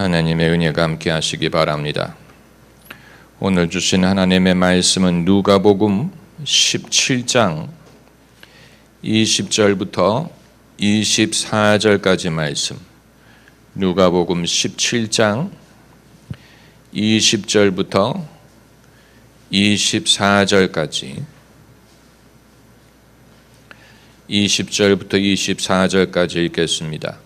하나님의 은혜가 함께 하시기 바랍니다. 오늘 주신 하나님의 말씀은 누가복음 17장 20절부터 24절까지 말씀. 누가복음 17장 20절부터 24절까지 20절부터 24절까지 읽겠습니다.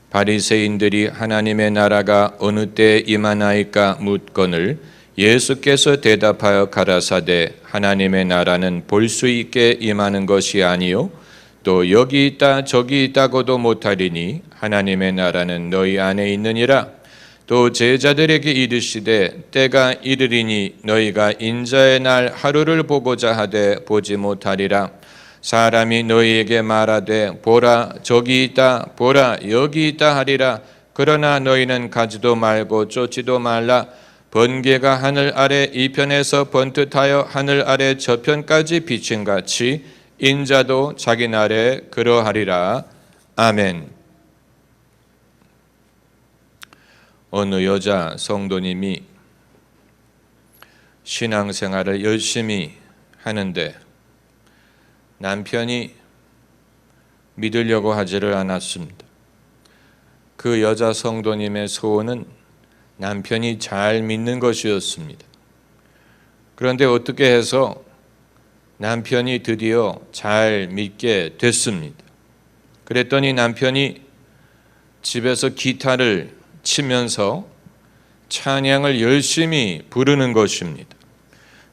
바리새인들이 하나님의 나라가 어느 때 임하나이까 묻거늘 예수께서 대답하여 가라사대 하나님의 나라는 볼 수 있게 임하는 것이 아니요 또 여기 있다 저기 있다고도 못하리니 하나님의 나라는 너희 안에 있느니라. 또 제자들에게 이르시되 때가 이르리니 너희가 인자의 날 하루를 보고자 하되 보지 못하리라. 사람이 너희에게 말하되 보라 저기 있다 보라 여기 있다 하리라. 그러나 너희는 가지도 말고 쫓지도 말라. 번개가 하늘 아래 이편에서 번듯하여 하늘 아래 저편까지 비친 같이 인자도 자기 날에 그러하리라. 아멘. 어느 여자 성도님이 신앙생활을 열심히 하는데 남편이 믿으려고 하지를 않았습니다. 그 여자 성도님의 소원은 남편이 잘 믿는 것이었습니다. 그런데 어떻게 해서 남편이 드디어 잘 믿게 됐습니다. 그랬더니 남편이 집에서 기타를 치면서 찬양을 열심히 부르는 것입니다.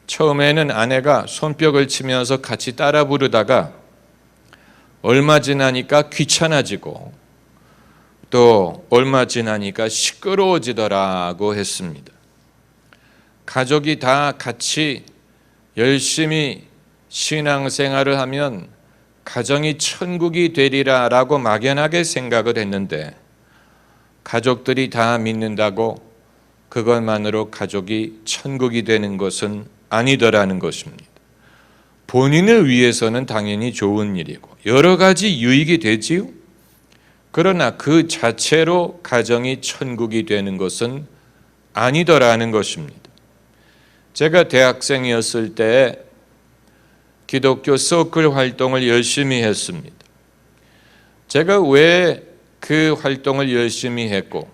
처음에는 아내가 손뼉을 치면서 같이 따라 부르다가 얼마 지나니까 귀찮아지고 또 얼마 지나니까 시끄러워지더라고 했습니다. 가족이 다 같이 열심히 신앙생활을 하면 가정이 천국이 되리라라고 막연하게 생각을 했는데 가족들이 다 믿는다고 그것만으로 가족이 천국이 되는 것은 아니더라는 것입니다. 본인을 위해서는 당연히 좋은 일이고 여러 가지 유익이 되지요. 그러나 그 자체로 가정이 천국이 되는 것은 아니더라는 것입니다. 제가 대학생이었을 때 기독교 서클 활동을 열심히 했습니다. 제가 왜 그 활동을 열심히 했고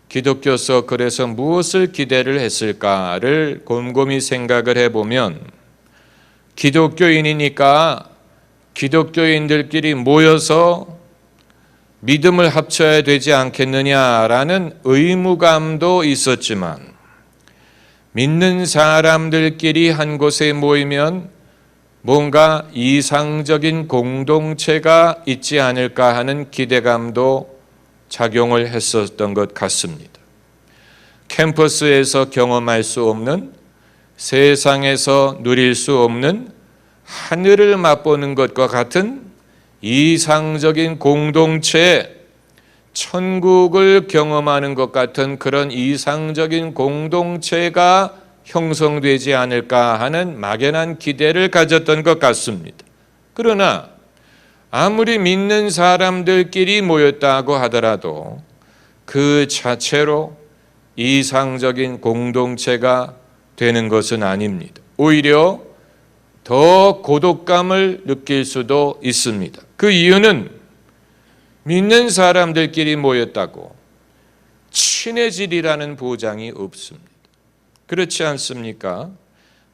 기독교 서클에서 무엇을 기대를 했을까를 곰곰이 생각을 해보면 기독교인이니까 기독교인들끼리 모여서 믿음을 합쳐야 되지 않겠느냐라는 의무감도 있었지만 믿는 사람들끼리 한 곳에 모이면 뭔가 이상적인 공동체가 있지 않을까 하는 기대감도 작용을 했었던 것 같습니다. 캠퍼스에서 경험할 수 없는, 세상에서 누릴 수 없는 하늘을 맛보는 것과 같은 이상적인 공동체, 천국을 경험하는 것 같은 그런 이상적인 공동체가 형성되지 않을까 하는 막연한 기대를 가졌던 것 같습니다. 그러나 아무리 믿는 사람들끼리 모였다고 하더라도 그 자체로 이상적인 공동체가 되는 것은 아닙니다. 오히려 더 고독감을 느낄 수도 있습니다. 그 이유는 믿는 사람들끼리 모였다고 친해지리라는 보장이 없습니다. 그렇지 않습니까?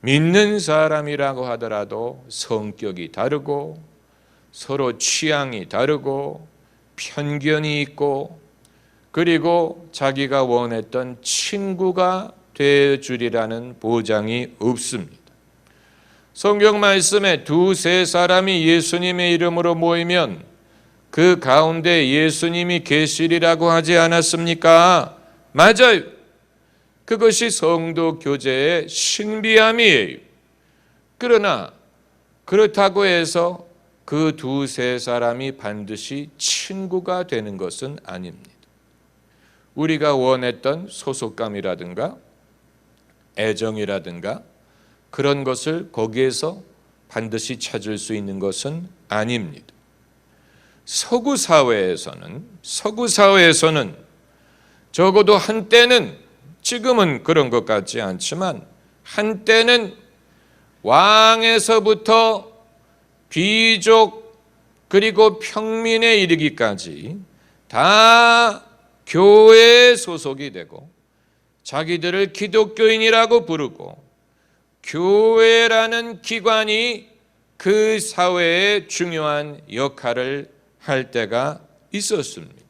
믿는 사람이라고 하더라도 성격이 다르고 서로 취향이 다르고 편견이 있고 그리고 자기가 원했던 친구가 되어주리라는 보장이 없습니다. 성경 말씀에 두세 사람이 예수님의 이름으로 모이면 그 가운데 예수님이 계시리라고 하지 않았습니까? 맞아요. 그것이 성도 교제의 신비함이에요. 그러나 그렇다고 해서 그 두세 사람이 반드시 친구가 되는 것은 아닙니다. 우리가 원했던 소속감이라든가 애정이라든가 그런 것을 거기에서 반드시 찾을 수 있는 것은 아닙니다. 서구 사회에서는 적어도 한때는, 지금은 그런 것 같지 않지만 한때는 왕에서부터 귀족 그리고 평민에 이르기까지 다 교회에 소속이 되고 자기들을 기독교인이라고 부르고 교회라는 기관이 그 사회에 중요한 역할을 할 때가 있었습니다.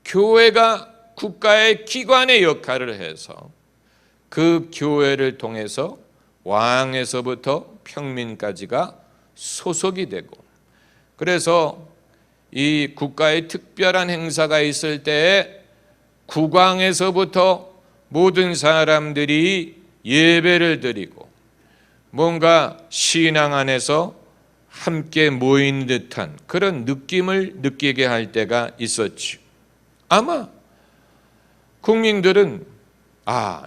교회가 국가의 기관의 역할을 해서 그 교회를 통해서 왕에서부터 평민까지가 소속이 되고, 그래서 이 국가의 특별한 행사가 있을 때에 국왕에서부터 모든 사람들이 예배를 드리고 뭔가 신앙 안에서 함께 모인 듯한 그런 느낌을 느끼게 할 때가 있었죠. 아마 국민들은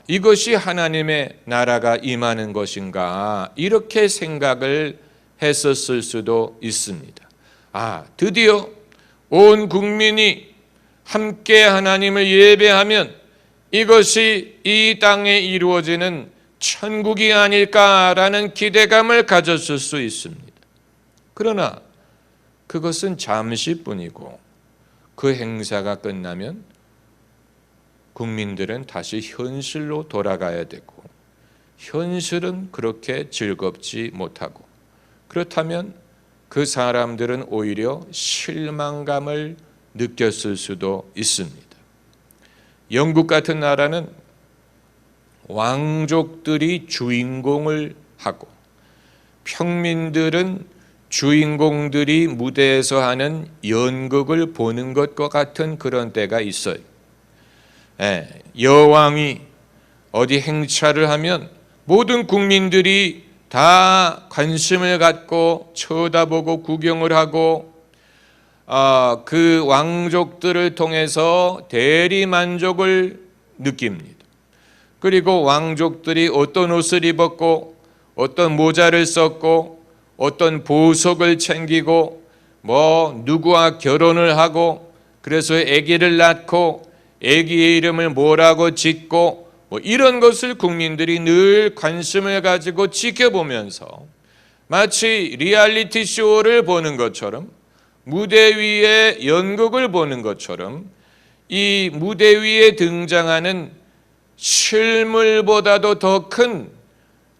이것이 하나님의 나라가 임하는 것인가 이렇게 생각을 했었을 수도 있습니다. 드디어 온 국민이 함께 하나님을 예배하면 이것이 이 땅에 이루어지는 천국이 아닐까라는 기대감을 가졌을 수 있습니다. 그러나 그것은 잠시뿐이고 그 행사가 끝나면 국민들은 다시 현실로 돌아가야 되고, 현실은 그렇게 즐겁지 못하고, 그렇다면 그 사람들은 오히려 실망감을 느꼈을 수도 있습니다. 영국 같은 나라는 왕족들이 주인공을 하고 평민들은 주인공들이 무대에서 하는 연극을 보는 것과 같은 그런 때가 있어요. 여왕이 어디 행차를 하면 모든 국민들이 다 관심을 갖고 쳐다보고 구경을 하고 그 왕족들을 통해서 대리만족을 느낍니다. 그리고 왕족들이 어떤 옷을 입었고 어떤 모자를 썼고 어떤 보석을 챙기고 누구와 결혼을 하고 그래서 아기를 낳고 아기의 이름을 뭐라고 짓고 이런 것을 국민들이 늘 관심을 가지고 지켜보면서 마치 리얼리티 쇼를 보는 것처럼, 무대 위에 연극을 보는 것처럼 이 무대 위에 등장하는 실물보다도 더 큰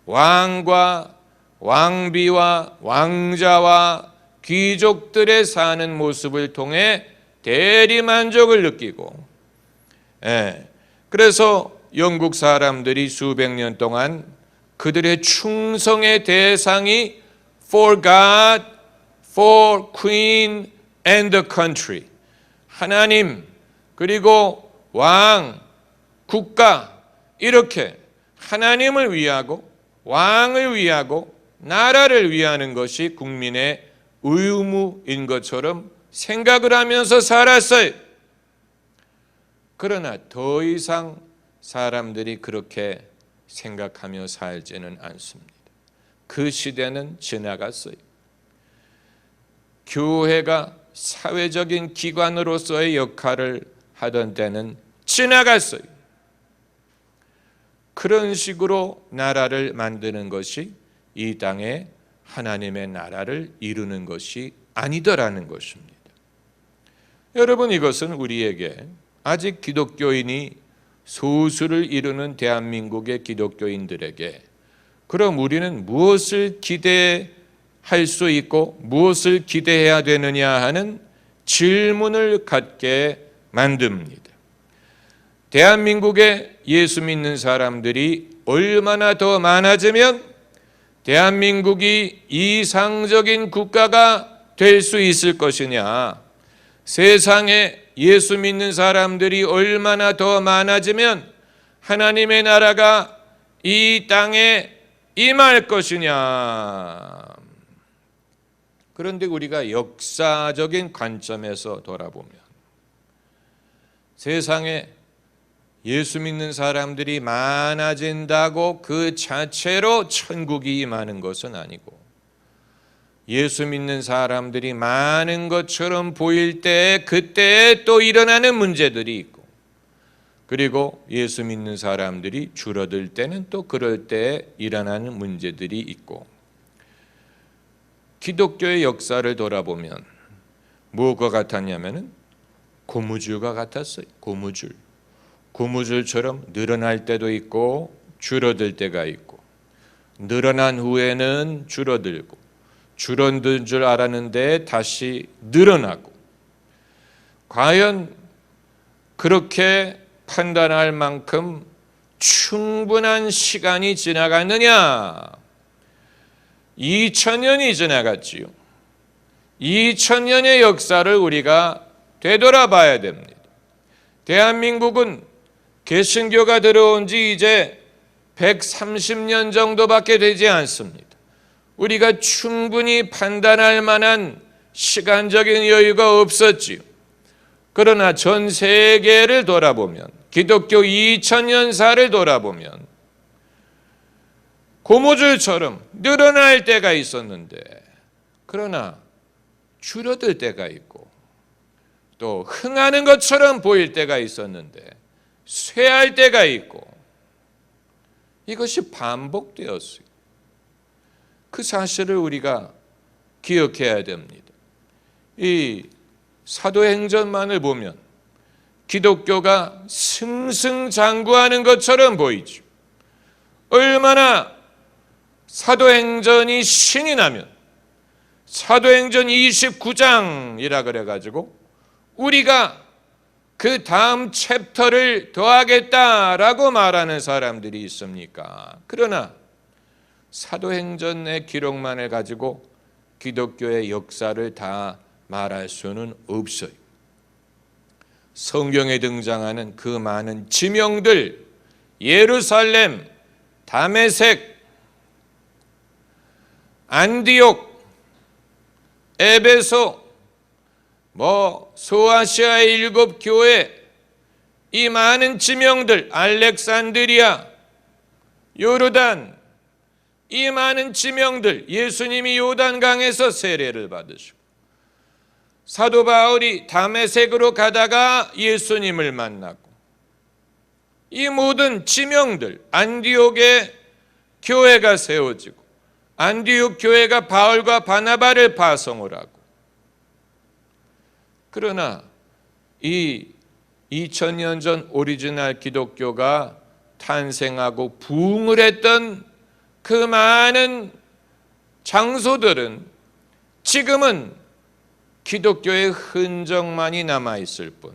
왕과 왕비와 왕자와 귀족들의 사는 모습을 통해 대리만족을 느끼고, 그래서 영국 사람들이 수백 년 동안 그들의 충성의 대상이 for God, for Queen and the country, 하나님 그리고 왕, 국가, 이렇게 하나님을 위하고 왕을 위하고 나라를 위하는 것이 국민의 의무인 것처럼 생각을 하면서 살았어요. 그러나 더 이상 사람들이 그렇게 생각하며 살지는 않습니다. 그 시대는 지나갔어요. 교회가 사회적인 기관으로서의 역할을 하던 때는 지나갔어요. 그런 식으로 나라를 만드는 것이 이 땅에 하나님의 나라를 이루는 것이 아니더라는 것입니다. 여러분, 이것은 우리에게 아직 기독교인이 소수를 이루는 대한민국의 기독교인들에게 그럼 우리는 무엇을 기대할 수 있고 무엇을 기대해야 되느냐 하는 질문을 갖게 만듭니다. 대한민국에 예수 믿는 사람들이 얼마나 더 많아지면 대한민국이 이상적인 국가가 될 수 있을 것이냐, 세상에 예수 믿는 사람들이 얼마나 더 많아지면 하나님의 나라가 이 땅에 임할 것이냐. 그런데 우리가 역사적인 관점에서 돌아보면 세상에 예수 믿는 사람들이 많아진다고 그 자체로 천국이 임하는 것은 아니고, 예수 믿는 사람들이 많은 것처럼 보일 때 그때 또 일어나는 문제들이 있고, 그리고 예수 믿는 사람들이 줄어들 때는 또 그럴 때에 일어나는 문제들이 있고, 기독교의 역사를 돌아보면 뭐가 같았냐면은 고무줄과 같았어요. 고무줄처럼 늘어날 때도 있고 줄어들 때가 있고, 늘어난 후에는 줄어들고, 줄어든 줄 알았는데 다시 늘어나고, 과연 그렇게 판단할 만큼 충분한 시간이 지나갔느냐? 2000년이 지나갔지요. 2000년의 역사를 우리가 되돌아봐야 됩니다. 대한민국은 개신교가 들어온 지 이제 130년 정도밖에 되지 않습니다. 우리가 충분히 판단할 만한 시간적인 여유가 없었지요. 그러나 전 세계를 돌아보면, 기독교 2000년사를 돌아보면 고무줄처럼 늘어날 때가 있었는데, 그러나 줄어들 때가 있고, 또 흥하는 것처럼 보일 때가 있었는데 쇠할 때가 있고, 이것이 반복되었어요. 그 사실을 우리가 기억해야 됩니다. 이 사도행전만을 보면 기독교가 승승장구하는 것처럼 보이죠. 얼마나 사도행전이 신이 나면 사도행전 29장이라 그래가지고 우리가 그 다음 챕터를 더하겠다라고 말하는 사람들이 있습니까? 그러나 사도행전의 기록만을 가지고 기독교의 역사를 다 말할 수는 없어요. 성경에 등장하는 그 많은 지명들, 예루살렘, 다메섹, 안디옥, 에베소, 소아시아의 7 교회, 이 많은 지명들, 알렉산드리아, 요르단, 이 많은 지명들, 예수님이 요단강에서 세례를 받으시고, 사도 바울이 다메섹으로 가다가 예수님을 만나고, 이 모든 지명들, 안디옥에 교회가 세워지고, 안디옥 교회가 바울과 바나바를 파송을 하고, 그러나 이 2000년 전 오리지널 기독교가 탄생하고 부흥을 했던 그 많은 장소들은 지금은 기독교의 흔적만이 남아있을 뿐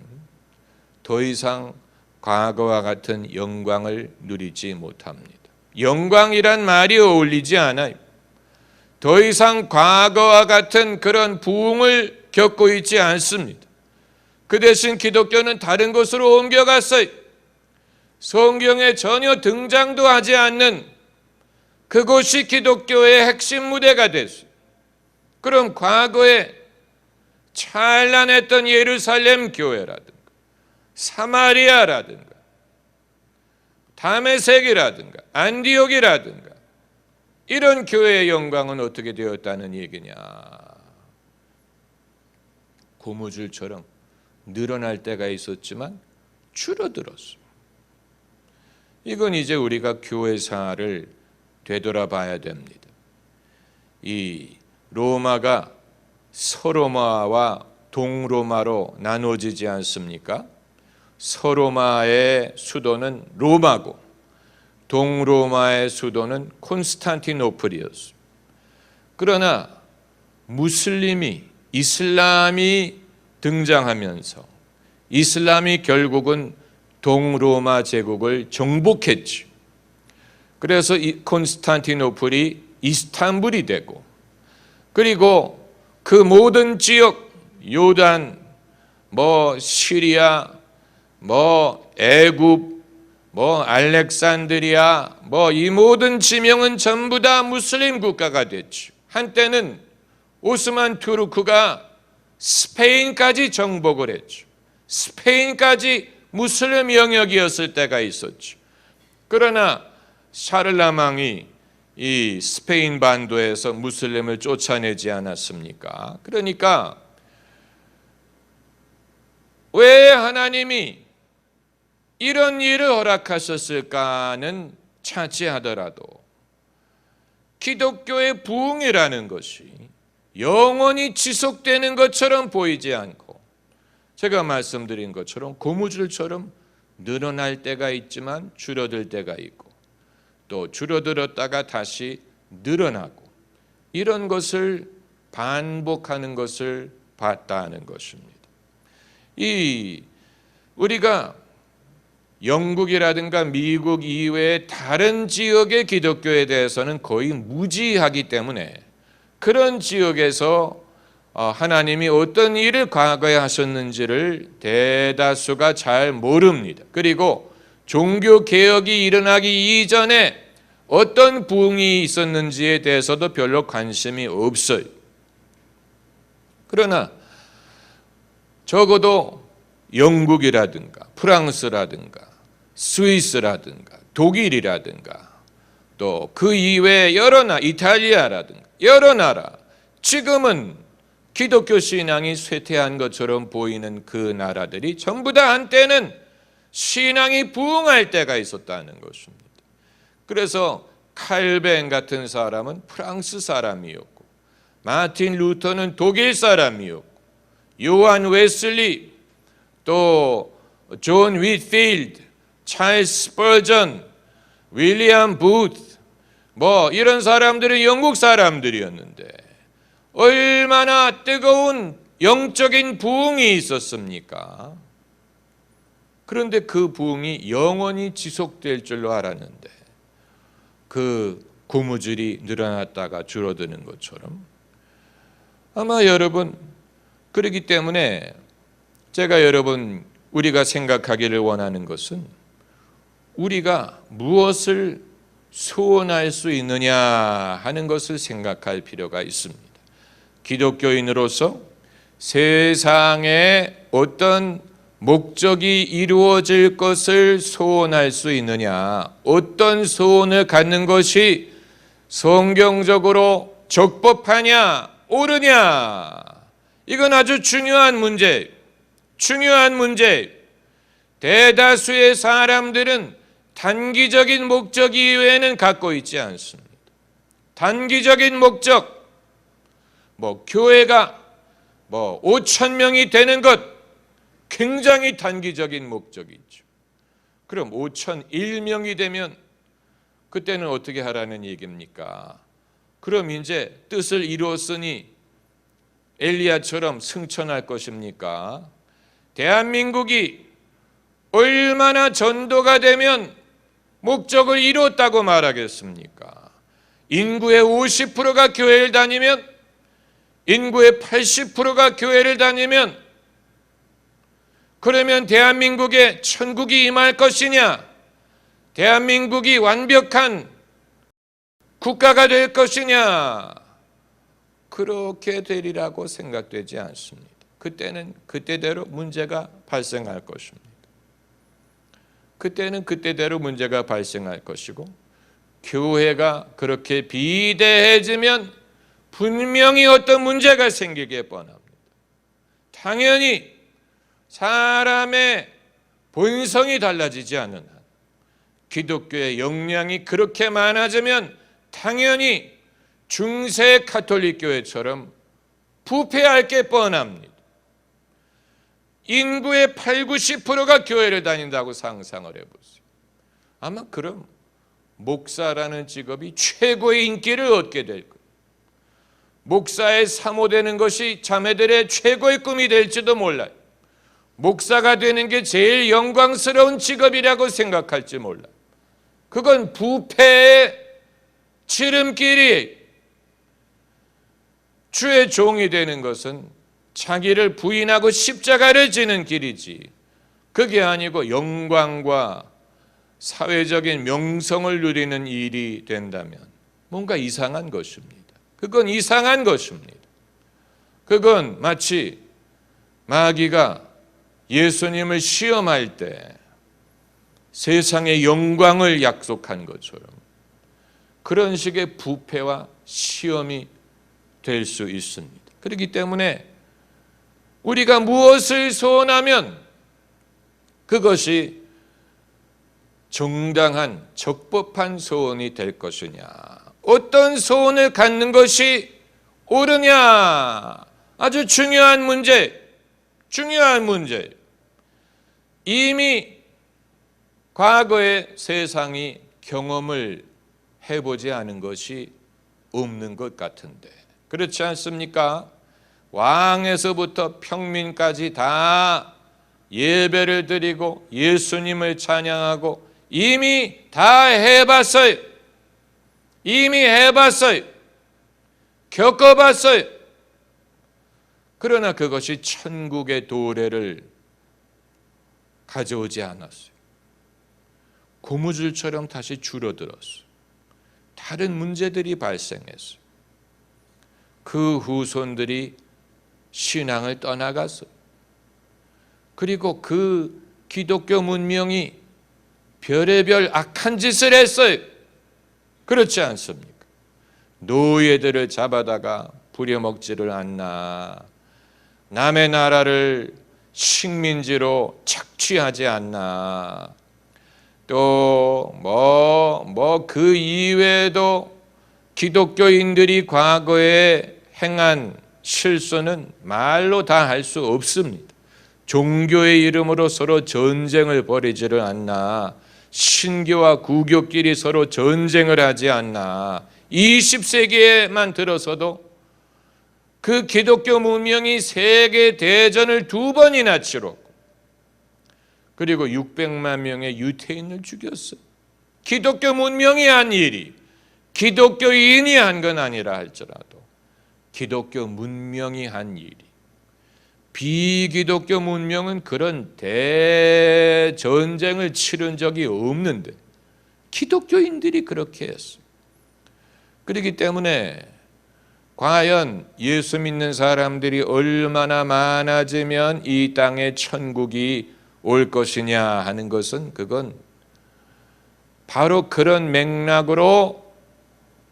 더 이상 과거와 같은 영광을 누리지 못합니다. 영광이란 말이 어울리지 않아요. 더 이상 과거와 같은 그런 부흥을 겪고 있지 않습니다. 그 대신 기독교는 다른 곳으로 옮겨갔어요. 성경에 전혀 등장도 하지 않는 그곳이 기독교의 핵심 무대가 됐어요. 그럼 과거에 찬란했던 예루살렘 교회라든가 사마리아라든가 다메섹이라든가 안디옥이라든가 이런 교회의 영광은 어떻게 되었다는 얘기냐? 고무줄처럼 늘어날 때가 있었지만 줄어들었어. 이건 이제 우리가 교회사를 되돌아봐야 됩니다. 이 로마가 서로마와 동로마로 나눠지지 않습니까? 서로마의 수도는 로마고 동로마의 수도는 콘스탄티노플이었습니다. 그러나 이슬람이 등장하면서 이슬람이 결국은 동로마 제국을 정복했죠. 그래서 이 콘스탄티노플이 이스탄불이 되고, 그리고 그 모든 지역, 요단, 시리아, 애굽, 알렉산드리아, 이 모든 지명은 전부 다 무슬림 국가가 됐죠. 한때는 오스만 투르크가 스페인까지 정복을 했죠. 스페인까지 무슬림 영역이었을 때가 있었죠. 그러나 샤를라망이 이 스페인 반도에서 무슬림을 쫓아내지 않았습니까? 그러니까 왜 하나님이 이런 일을 허락하셨을까는 차치하더라도 기독교의 부흥이라는 것이 영원히 지속되는 것처럼 보이지 않고, 제가 말씀드린 것처럼 고무줄처럼 늘어날 때가 있지만 줄어들 때가 있고, 또 줄어들었다가 다시 늘어나고, 이런 것을 반복하는 것을 봤다는 것입니다. 우리가 영국이라든가 미국 이외의 다른 지역의 기독교에 대해서는 거의 무지하기 때문에 그런 지역에서 하나님이 어떤 일을 과거에 하셨는지를 대다수가 잘 모릅니다. 그리고 종교개혁이 일어나기 이전에 어떤 부흥이 있었는지에 대해서도 별로 관심이 없어요. 그러나 적어도 영국이라든가 프랑스라든가 스위스라든가 독일이라든가 또 그 이외에 여러 나라, 이탈리아라든가 여러 나라, 지금은 기독교 신앙이 쇠퇴한 것처럼 보이는 그 나라들이 전부 다 한때는 신앙이 부흥할 때가 있었다는 것입니다. 그래서 칼뱅 같은 사람은 프랑스 사람이었고, 마틴 루터는 독일 사람이었고, 요한 웨슬리, 또 존 윗필드, 찰스 스퍼전, 윌리엄 부트, 이런 사람들은 영국 사람들이었는데 얼마나 뜨거운 영적인 부흥이 있었습니까? 그런데 그 부흥이 영원히 지속될 줄로 알았는데 그 고무줄이 늘어났다가 줄어드는 것처럼, 아마 여러분, 그렇기 때문에 제가 우리가 생각하기를 원하는 것은 우리가 무엇을 소원할 수 있느냐 하는 것을 생각할 필요가 있습니다. 기독교인으로서 세상에 어떤 목적이 이루어질 것을 소원할 수 있느냐, 어떤 소원을 갖는 것이 성경적으로 적법하냐, 옳으냐, 이건 아주 중요한 문제. 대다수의 사람들은 단기적인 목적 이외에는 갖고 있지 않습니다. 단기적인 목적, 교회가 5,000명이 되는 것, 굉장히 단기적인 목적이죠. 그럼 5,001명이 되면 그때는 어떻게 하라는 얘기입니까? 그럼 이제 뜻을 이루었으니 엘리야처럼 승천할 것입니까? 대한민국이 얼마나 전도가 되면 목적을 이뤘다고 말하겠습니까? 인구의 50%가 교회를 다니면, 인구의 80%가 교회를 다니면, 그러면 대한민국에 천국이 임할 것이냐? 대한민국이 완벽한 국가가 될 것이냐? 그렇게 되리라고 생각되지 않습니다. 그때는 그때대로 문제가 발생할 것입니다. 그때는 그때대로 문제가 발생할 것이고, 교회가 그렇게 비대해지면 분명히 어떤 문제가 생기게 뻔합니다. 당연히 사람의 본성이 달라지지 않는 한, 기독교의 역량이 그렇게 많아지면 당연히 중세 가톨릭 교회처럼 부패할 게 뻔합니다. 인구의 80~90%가 교회를 다닌다고 상상을 해보세요. 아마 그럼 목사라는 직업이 최고의 인기를 얻게 될 거예요. 목사에 사모되는 것이 자매들의 최고의 꿈이 될지도 몰라요. 목사가 되는 게 제일 영광스러운 직업이라고 생각할지 몰라요. 그건 부패의 지름길이, 주의 종이 되는 것은 자기를 부인하고 십자가를 지는 길이지, 그게 아니고 영광과 사회적인 명성을 누리는 일이 된다면 뭔가 이상한 것입니다. 그건 이상한 것입니다. 그건 마치 마귀가 예수님을 시험할 때 세상의 영광을 약속한 것처럼 그런 식의 부패와 시험이 될 수 있습니다. 그렇기 때문에 우리가 무엇을 소원하면 그것이 정당한 적법한 소원이 될 것이냐, 어떤 소원을 갖는 것이 옳으냐, 아주 중요한 문제. 이미 과거의 세상이 경험을 해보지 않은 것이 없는 것 같은데 그렇지 않습니까? 왕에서부터 평민까지 다 예배를 드리고 예수님을 찬양하고 이미 다 해봤어요. 겪어봤어요. 그러나 그것이 천국의 도래를 가져오지 않았어요. 고무줄처럼 다시 줄어들었어요. 다른 문제들이 발생했어요. 그 후손들이 신앙을 떠나갔어요. 그리고 그 기독교 문명이 별의별 악한 짓을 했어요. 그렇지 않습니까? 노예들을 잡아다가 부려먹지를 않나, 남의 나라를 식민지로 착취하지 않나, 또 그 이외에도 기독교인들이 과거에 행한 실수는 말로 다 할 수 없습니다. 종교의 이름으로 서로 전쟁을 벌이지를 않나, 신교와 구교끼리 서로 전쟁을 하지 않나. 20세기에만 들어서도 그 기독교 문명이 세계 대전을 2번이나 치렀고, 그리고 600만 명의 유태인을 죽였어요. 기독교 문명이 한 일이, 기독교인이 한 건 아니라 할지라도 기독교 문명이 한 일이, 비기독교 문명은 그런 대전쟁을 치른 적이 없는데 기독교인들이 그렇게 했어요. 그렇기 때문에 과연 예수 믿는 사람들이 얼마나 많아지면 이 땅에 천국이 올 것이냐 하는 것은, 그건 바로 그런 맥락으로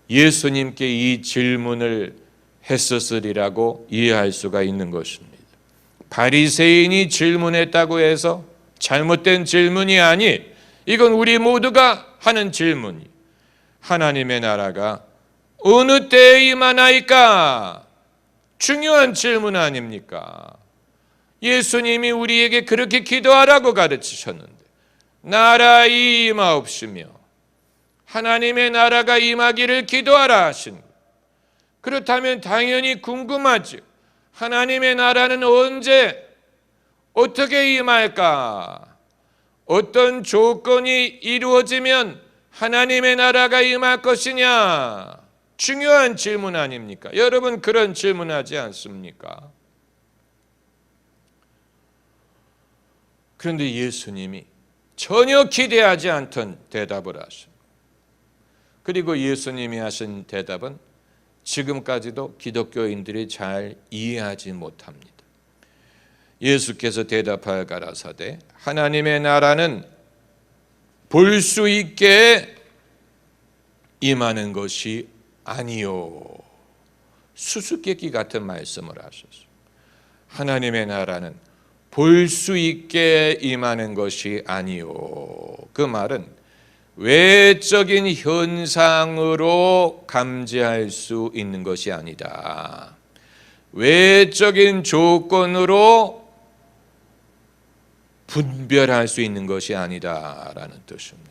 예수님께 이 질문을 했었으리라고 이해할 수가 있는 것입니다. 바리새인이 질문했다고 해서 잘못된 질문이 아니, 이건 우리 모두가 하는 질문이, 하나님의 나라가 어느 때에 임하나이까? 중요한 질문 아닙니까? 예수님이 우리에게 그렇게 기도하라고 가르치셨는데, 나라의 임하옵시며 하나님의 나라가 임하기를 기도하라 하신 것. 그렇다면 당연히 궁금하죠. 하나님의 나라는 언제 어떻게 임할까? 어떤 조건이 이루어지면 하나님의 나라가 임할 것이냐? 중요한 질문 아닙니까? 여러분 그런 질문하지 않습니까? 그런데 예수님이 전혀 기대하지 않던 대답을 하십니다. 그리고 예수님이 하신 대답은 지금까지도 기독교인들이 잘 이해하지 못합니다. 예수께서 대답하여 가라사대, 하나님의 나라는 볼 수 있게 임하는 것이 아니요. 수수께끼 같은 말씀을 하셨어요. 하나님의 나라는 볼 수 있게 임하는 것이 아니요. 그 말은 외적인 현상으로 감지할 수 있는 것이 아니다. 외적인 조건으로 분별할 수 있는 것이 아니다라는 뜻입니다.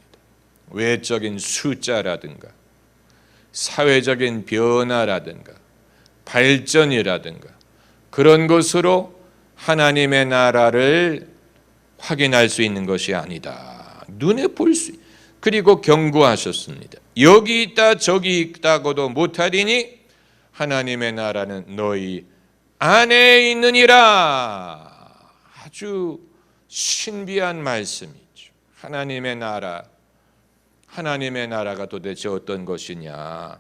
외적인 숫자라든가 사회적인 변화라든가 발전이라든가 그런 것으로 하나님의 나라를 확인할 수 있는 것이 아니다. 눈에 볼 수, 그리고 경고하셨습니다. 여기 있다 저기 있다고도 못하리니 하나님의 나라는 너희 안에 있느니라. 아주 신비한 말씀이죠. 하나님의 나라가 도대체 어떤 것이냐.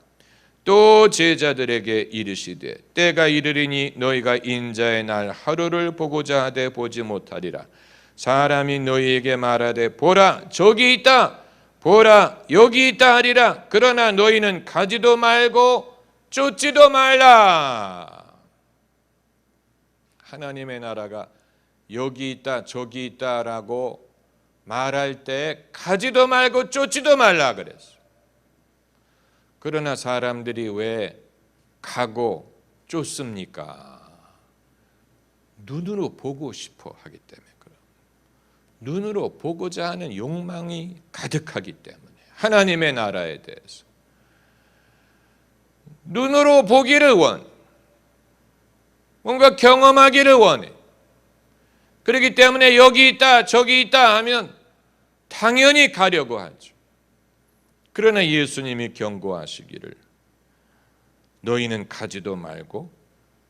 또 제자들에게 이르시되 때가 이르리니 너희가 인자의 날 하루를 보고자 하되 보지 못하리라. 사람이 너희에게 말하되 보라 저기 있다, 보라 여기 있다 하리라. 그러나 너희는 가지도 말고 쫓지도 말라. 하나님의 나라가 여기 있다 저기 있다라고 말할 때 가지도 말고 쫓지도 말라 그랬어. 그러나 사람들이 왜 가고 쫓습니까? 눈으로 보고 싶어 하기 때문에 그래요. 눈으로 보고자 하는 욕망이 가득하기 때문에 하나님의 나라에 대해서 눈으로 보기를 원해. 뭔가 경험하기를 원해. 그렇기 때문에 여기 있다 저기 있다 하면 당연히 가려고 하죠. 그러나 예수님이 경고하시기를 너희는 가지도 말고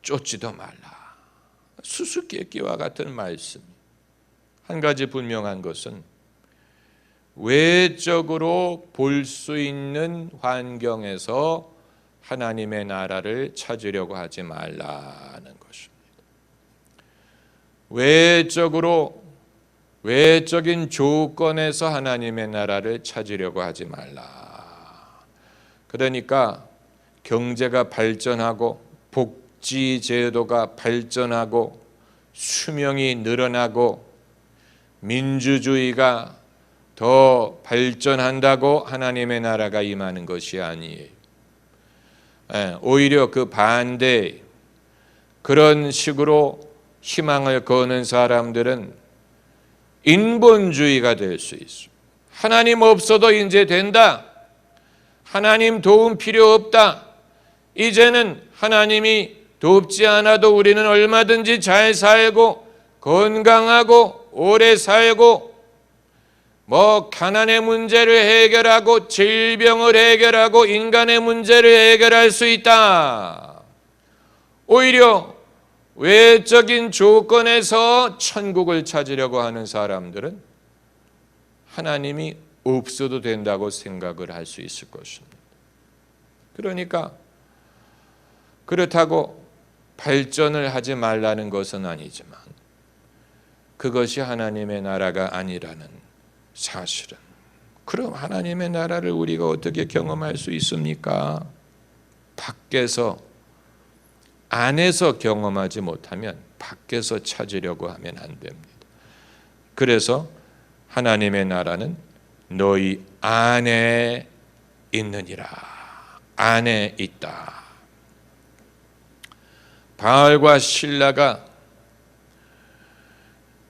쫓지도 말라. 수수께끼와 같은 말씀. 한 가지 분명한 것은 외적으로 볼 수 있는 환경에서 하나님의 나라를 찾으려고 하지 말라는 것입니다. 외적인 조건에서 하나님의 나라를 찾으려고 하지 말라. 그러니까 경제가 발전하고 복지 제도가 발전하고 수명이 늘어나고 민주주의가 더 발전한다고 하나님의 나라가 임하는 것이 아니에요. 오히려 그 반대, 그런 식으로 희망을 거는 사람들은 인본주의가 될 수 있어. 하나님 없어도 이제 된다. 하나님 도움 필요 없다. 이제는 하나님이 돕지 않아도 우리는 얼마든지 잘 살고 건강하고 오래 살고 가난의 문제를 해결하고 질병을 해결하고 인간의 문제를 해결할 수 있다. 오히려 외적인 조건에서 천국을 찾으려고 하는 사람들은 하나님이 없어도 된다고 생각을 할 수 있을 것입니다. 그러니까 그렇다고 발전을 하지 말라는 것은 아니지만 그것이 하나님의 나라가 아니라는 사실은. 그럼 하나님의 나라를 우리가 어떻게 경험할 수 있습니까? 밖에서, 안에서 경험하지 못하면 밖에서 찾으려고 하면 안 됩니다. 그래서 하나님의 나라는 너희 안에 있느니라. 안에 있다. 바울과 실라가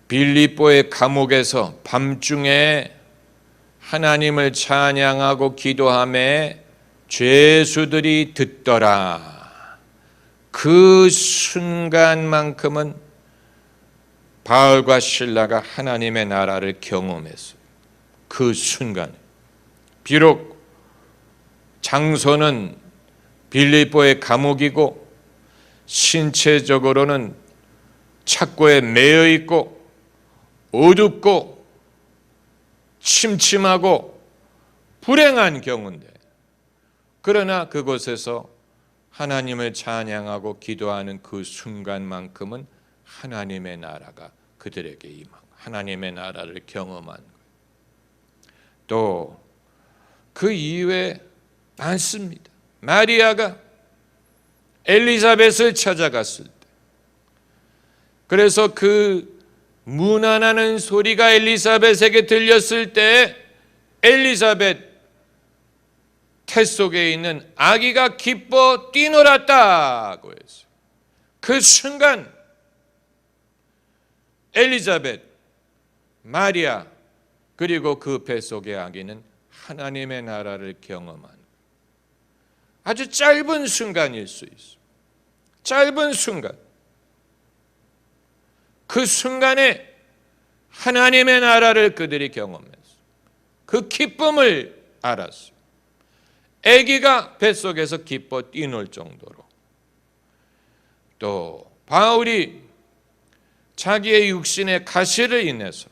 빌립보의 감옥에서 밤중에 하나님을 찬양하고 기도하며 죄수들이 듣더라. 그 순간만큼은 바울과 실라가 하나님의 나라를 경험했어요. 그 순간에. 비록 장소는 빌립보의 감옥이고 신체적으로는 착고에 매여 있고 어둡고 침침하고 불행한 경우인데, 그러나 그곳에서 하나님을 찬양하고 기도하는 그 순간만큼은 하나님의 나라가 그들에게 임하고 하나님의 나라를 경험한 거예요. 또 그 이외에 많습니다. 마리아가 엘리사벳을 찾아갔을 때, 그래서 그 문안하는 소리가 엘리사벳에게 들렸을 때 엘리사벳 태 속에 있는 아기가 기뻐 뛰놀았다고 했어요. 그 순간 엘리사벳, 마리아 그리고 그 뱃속의 아기는 하나님의 나라를 경험한 아주 짧은 순간일 수 있어요. 짧은 순간. 그 순간에 하나님의 나라를 그들이 경험했어요. 그 기쁨을 알았어요. 아기가 뱃속에서 기뻐 뛰놀 정도로. 또 바울이 자기의 육신의 가시를 인해서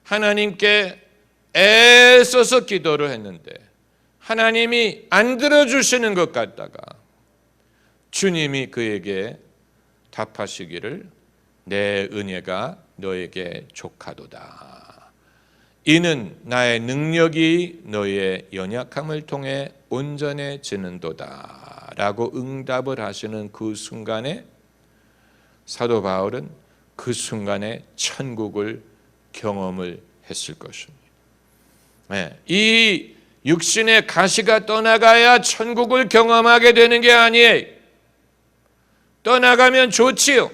하나님께 애써서 기도를 했는데 하나님이 안 들어주시는 것 같다가 주님이 그에게 답하시기를 내 은혜가 너에게 족하도다. 이는 나의 능력이 너의 연약함을 통해 온전해지는도다 라고 응답을 하시는 그 순간에 사도 바울은 그 순간에 천국을 경험을 했을 것입니다. 이 육신의 가시가 떠나가야 천국을 경험하게 되는 게 아니에요. 떠나가면 좋지요.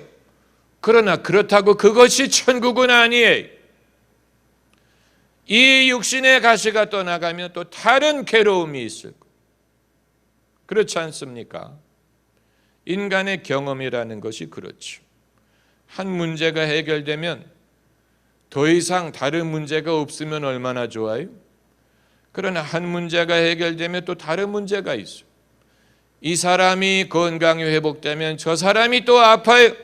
그러나 그렇다고 그것이 천국은 아니에요. 이 육신의 가시가 떠나가면 또 다른 괴로움이 있을 거예요. 그렇지 않습니까? 인간의 경험이라는 것이 그렇죠. 한 문제가 해결되면 더 이상 다른 문제가 없으면 얼마나 좋아요? 그러나 한 문제가 해결되면 또 다른 문제가 있어요. 이 사람이 건강이 회복되면 저 사람이 또 아파요.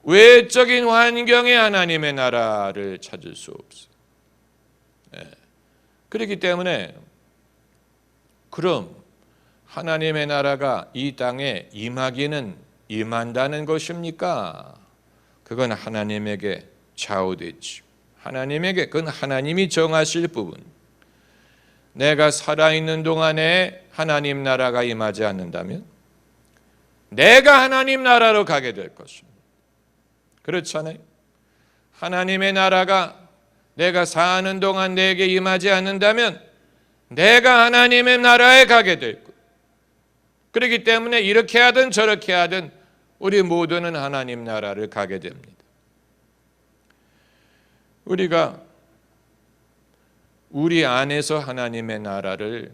외적인 환경에 하나님의 나라를 찾을 수 없어요. 그렇기 때문에 그럼 하나님의 나라가 이 땅에 임하기는 임한다는 것입니까? 그건 하나님에게 좌우됐죠. 하나님에게, 그건 하나님이 정하실 부분. 내가 살아있는 동안에 하나님 나라가 임하지 않는다면 내가 하나님 나라로 가게 될 것입니다. 그렇잖아요. 하나님의 나라가 내가 사는 동안 내게 임하지 않는다면 내가 하나님의 나라에 가게 될 거예요. 그렇기 때문에 이렇게 하든 저렇게 하든 우리 모두는 하나님 나라를 가게 됩니다. 우리가 우리 안에서 하나님의 나라를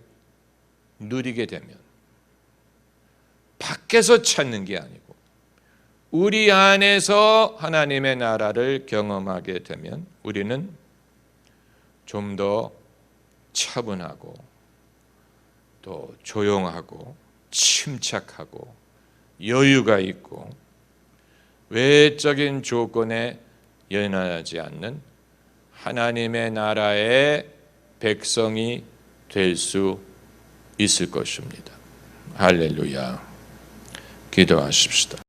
누리게 되면 밖에서 찾는 게 아니고 우리 안에서 하나님의 나라를 경험하게 되면 우리는 좀 더 차분하고 또 조용하고 침착하고 여유가 있고 외적인 조건에 연연하지 않는 하나님의 나라의 백성이 될 수 있을 것입니다. 할렐루야. 기도하십시다.